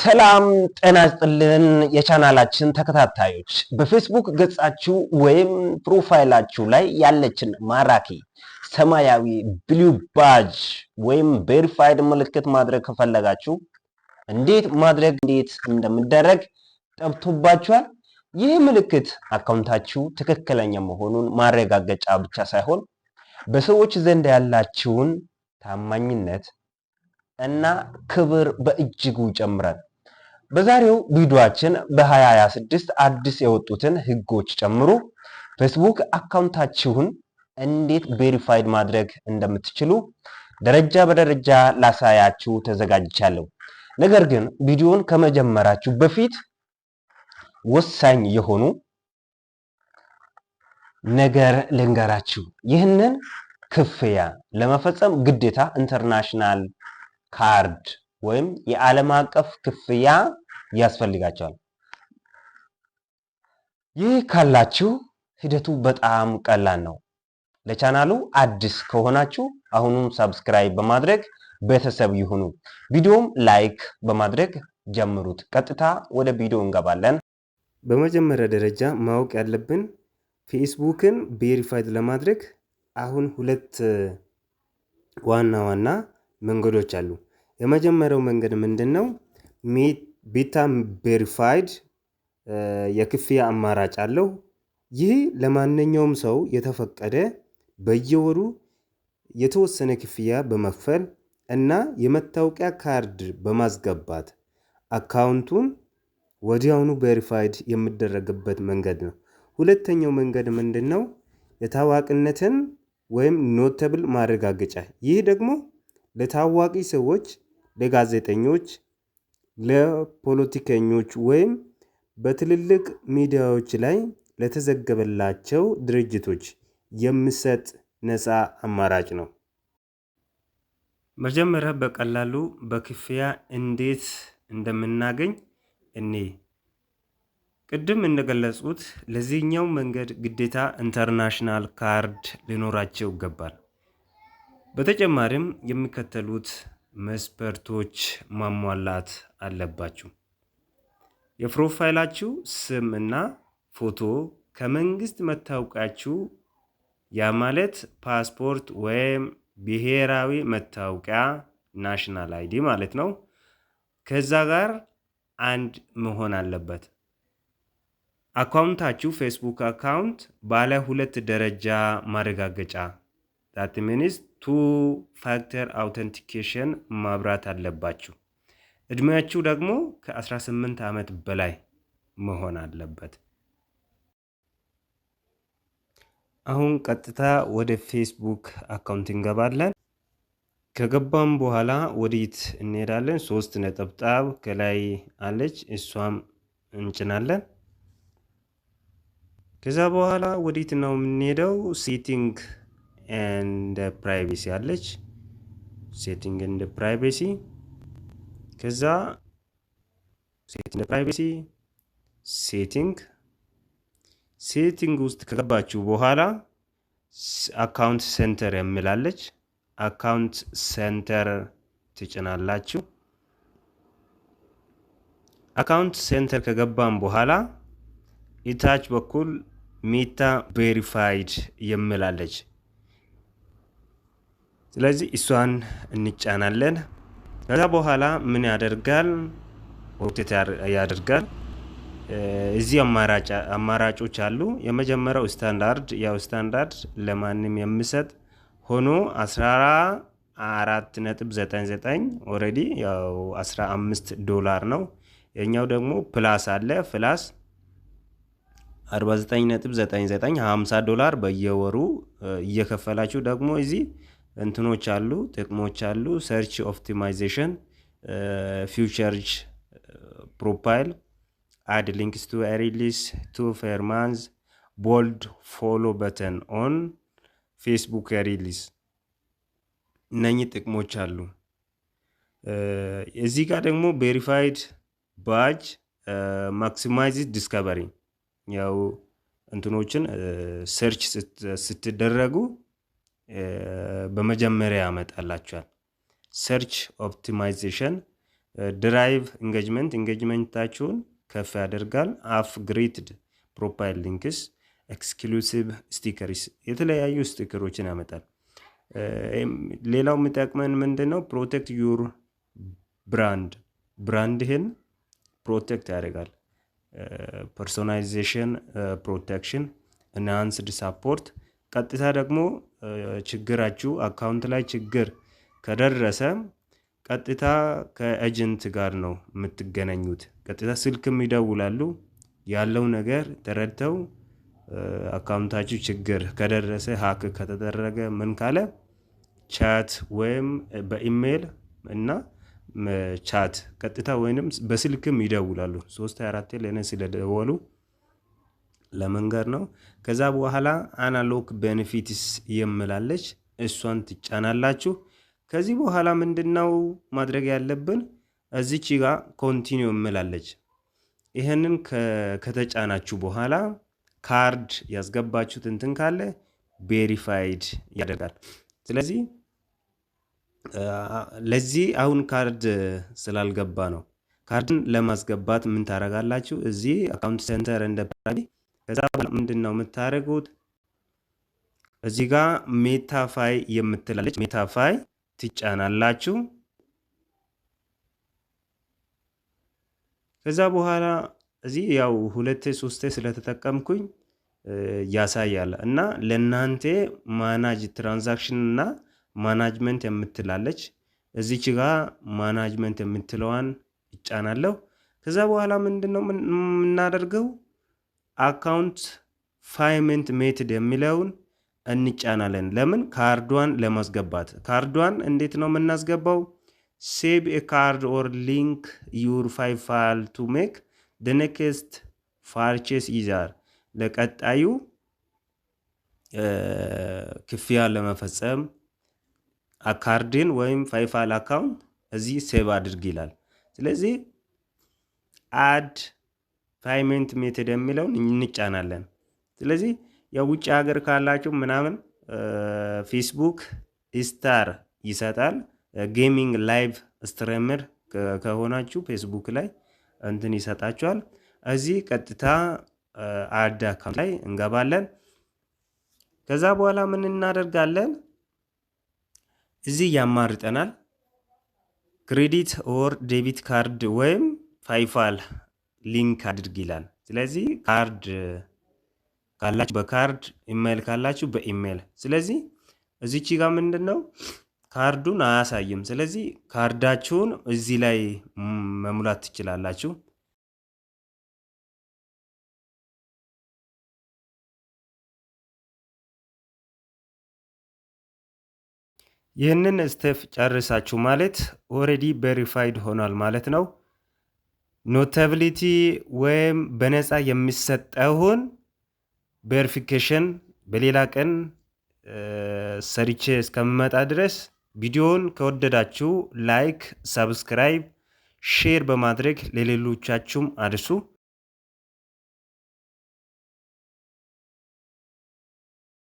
ሰላም ጤና ይስጥልን የቻናላችን ተከታታዮች በፌስቡክ ገጻችሁ ወይም ፕሮፋይላችሁ ላይ ያለችን ማራኪ ሰማያዊ ብሉ ባጅ ወይም ቬሪፋይድ ምልክት ማድረግ ከፈለጋችሁ እንዴት እንደሚደረግ ጠብቶባችኋል። ይህ ምልክት አካውንታችሁ ትክክለኛ መሆኑን ማረጋገጫ ብቻ ሳይሆን በሰዎች ዘንድ ያላችሁን ታማኝነት እና ክብር በእጅጉ ይጨምራል። በዛሬው ቪዲዮአችን በ2026 አዲስ የወጡትን ህጎች ጨምሮ ፌስቡክ አካውንታችሁን እንዴት ቬሪፋይድ ማድረግ እንደምትችሉ ደረጃ በደረጃ ላሳያችሁ ተዘጋጅቻለሁ። ነገር ግን ቪዲዮውን ከመጀመራችሁ በፊት ወሳኝ የሆኑ ነገር ልንገራችሁ። ይህንን ክፍያ ለመፈጸም ግዴታ ኢንተርናሽናል ካርድ ወይም የዓለም አቀፍ ክፍያ ያስፈልጋቸዋል። ይህ ካላችሁ ሂደቱ በጣም ቀላል ነው። ለቻናሉ አዲስ ከሆናችሁ አሁኑም ሰብስክራይብ በማድረግ ቤተሰብ ይሁኑ። ቪዲዮም ላይክ በማድረግ ጀምሩት። ቀጥታ ወደ ቪዲዮ እንገባለን። በመጀመሪያ ደረጃ ማወቅ ያለብን ፌስቡክን ቬሪፋይድ ለማድረግ አሁን ሁለት ዋና መንገዶች አሉ። የመጀመሪያው መንገድ ምንድነው? ቤታ ቬሪፋይድ የክፍያ አማራጭ አለው። ይህ ለማንኛውም ሰው የተፈቀደ በየወሩ የተወሰነ ክፍያ በመክፈል እና የመታወቂያ ካርድ በማስገባት አካውንቱን ወዲያውኑ ቬሪፋይድ የሚደረግበት መንገድ ነው። ሁለተኛው መንገድ ምንድነው? የታዋቂነትን ወይም ኖተብል ማረጋገጫ። ይህ ደግሞ ለታዋቂ ሰዎች፣ ለጋዜጠኞች፣ ለፖለቲከኞች ወይም በትልልቅ ሚዲያዎች ላይ ለተዘገበላቸው ድርጅቶች የሚሰጥ ነፃ አማራጭ ነው። መጀመሪያ በቀላሉ በክፍያ እንዴት እንደምናገኝ ቅድም እንደገለጹት ለዚህኛው መንገድ ግዴታ ኢንተርናሽናል ካርድ ሊኖራቸው ይገባል። በተጨማሪም የሚከተሉት መስፈርቶች ማሟላት አለባችሁ። የፕሮፋይላችሁ ስም እና ፎቶ ከመንግስት መታወቂያችሁ ያ ማለት ፓስፖርት ወይም ብሔራዊ መታወቂያ ናሽናል አይዲ ማለት ነው፣ ከዛ ጋር አንድ መሆን አለበት። አካውንታችሁ ፌስቡክ አካውንት ባለ 2 ደረጃ ማረጋገጫ that means 2 factor authentication ማብራት አለባችሁ። እድሜያችሁ ደግሞ ከ18 ዓመት በላይ መሆን አለበት። አሁን ቀጥታ ወደ ፌስቡክ አካውንት እንገባለን። ከገባም በኋላ ወዲት እንሄዳለን። 3 ነጠብጣብ ከላይ አለች፣ እሷም እንጭናለን። ከዛ በኋላ ወዲት ነው የምንሄደው? ሴቲንግ ኤንድ ፕራይቬሲ አለች። ሴቲንግ ኤንድ ፕራይቬሲ፣ ከዛ ሴቲንግ ፕራይቬሲ፣ ሴቲንግ ውስጥ ከገባችሁ በኋላ አካውንት ሴንተር የሚላለች፣ አካውንት ሴንተር ትጭናላችሁ። አካውንት ሴንተር ከገባም በኋላ ኢታች በኩል ሜታ ቬሪፋይድ የሚላለች፣ ስለዚህ እሷን እንጫናለን። ከዛ በኋላ ምን ያደርጋል? ኦፕቴት ያደርጋል። እዚህ አማራጮች አሉ። የመጀመሪያው ስታንዳርድ፣ ያው ስታንዳርድ ለማንም የሚሰጥ ሆኖ 14.99 ኦሬዲ ያው $15 ነው። የኛው ደግሞ ፕላስ አለ። ፕላስ 49.99 $50 በየወሩ እየከፈላችሁ ደግሞ እዚህ እንትኖች አሉ፣ ጥቅሞች አሉ። ሰርች ኦፕቲማይዜሽን፣ ፊውቸርጅ ፕሮፋይል፣ አድ ሊንክስ ቱ ሪሊስ ቱ ፌርማንዝ፣ ቦልድ ፎሎ በተን ኦን ፌስቡክ ሪሊስ፣ እነኚህ ጥቅሞች አሉ። እዚህ ጋር ደግሞ ቬሪፋይድ ባጅ ማክሲማይዝ ዲስከቨሪ፣ ያው እንትኖችን ሰርች ስትደረጉ በመጀመሪያ ያመጣላችኋል። ሰርች ኦፕቲማይዜሽን ድራይቭ ኢንጌጅመንታችሁን ከፍ ያደርጋል። አፕግሬድድ ፕሮፋይል ሊንክስ፣ ኤክስክሉሲቭ ስቲከርስ የተለያዩ ስቲከሮችን ያመጣል። ሌላው የሚጠቅመን ምንድን ነው? ፕሮቴክት ዩር ብራንድህን ፕሮቴክት ያደርጋል። ፐርሶናላይዜሽን ፕሮቴክሽን፣ ኢንሃንስድ ሳፖርት። ቀጥታ ደግሞ ችግራችሁ አካውንት ላይ ችግር ከደረሰ ቀጥታ ከኤጀንት ጋር ነው የምትገናኙት። ቀጥታ ስልክም ይደውላሉ። ያለው ነገር ተረድተው አካውንታችሁ ችግር ከደረሰ ሀክ ከተደረገ ምን ካለ ቻት ወይም በኢሜይል እና ቻት ቀጥታ ወይንም በስልክም ይደውላሉ። 324 ለኔ ስለደወሉ ለመንገር ነው። ከዛ በኋላ አናሎግ ቤኔፊትስ የምላለች እሷን ትጫናላችሁ። ከዚህ በኋላ ምንድነው ማድረግ ያለብን? እዚች ጋር ኮንቲኒው የምላለች ይሄንን ከተጫናችሁ በኋላ ካርድ ያስገባችሁት እንትን ካለ ቬሪፋይድ ያደርጋል። ስለዚህ ለዚህ አሁን ካርድ ስላልገባ ነው። ካርድን ለማስገባት ምን ታደርጋላችሁ? እዚህ አካውንት ሴንተር እንደ ከዛ ምንድነው የምታደርጉት? እዚህ ጋር ሜታፋይ የምትላለች ሜታፋይ ትጫናላችሁ። ከዛ በኋላ እዚህ ያው 2-3 ስለተጠቀምኩኝ ያሳያል እና ለናንተ ማናጅ ትራንዛክሽን እና ማናጅመንት የምትላለች እዚች ጋር ማናጅመንት የምትለዋን ይጫናለሁ። ከዛ በኋላ ምንድነው የምናደርገው? አካውንት ፓይመንት ሜትድ የሚለውን እንጫናለን። ለምን? ካርዷን ለማስገባት። ካርዷን እንዴት ነው የምናስገባው? ሴቭ ኤ ካርድ ኦር ሊንክ ዩር ፓይፓል ቱ ሜክ ደ ኔክስት ፓርቼስ ኢዛር። ለቀጣዩ ክፍያ ለመፈጸም ካርድን ወይም ፓይፓል አካውንት እዚህ ሴቭ አድርግ ይላል። ስለዚህ አድ ፓይመንት ሜትድ የሚለውን እንጫናለን። ስለዚህ የውጭ ሀገር ካላችሁ ምናምን ፌስቡክ ስታር ይሰጣል። ጌሚንግ ላይቭ ስትሪመር ከሆናችሁ ፌስቡክ ላይ እንትን ይሰጣችኋል። እዚህ ቀጥታ አድ አካውንት ላይ እንገባለን። ከዛ በኋላ ምን እናደርጋለን? እዚህ ያማርጠናል። ክሬዲት ኦር ዴቢት ካርድ ወይም ፓይፓል ሊንክ አድርግ ይላል። ስለዚህ ካርድ ካላችሁ በካርድ ኢሜይል ካላችሁ በኢሜይል። ስለዚህ እዚች ጋር ምንድነው ካርዱን አያሳይም። ስለዚህ ካርዳችሁን እዚህ ላይ መሙላት ትችላላችሁ። ይህንን ስቴፕ ጨርሳችሁ ማለት ኦሬዲ ቬሪፋይድ ሆኗል ማለት ነው። ኖታቢሊቲ ወይም በነፃ የሚሰጠውን ቬሪፊኬሽን በሌላ ቀን ሰርቼ እስከምመጣ ድረስ ቪዲዮውን ከወደዳችሁ ላይክ፣ ሰብስክራይብ፣ ሼር በማድረግ ለሌሎቻችሁም አድርሱ።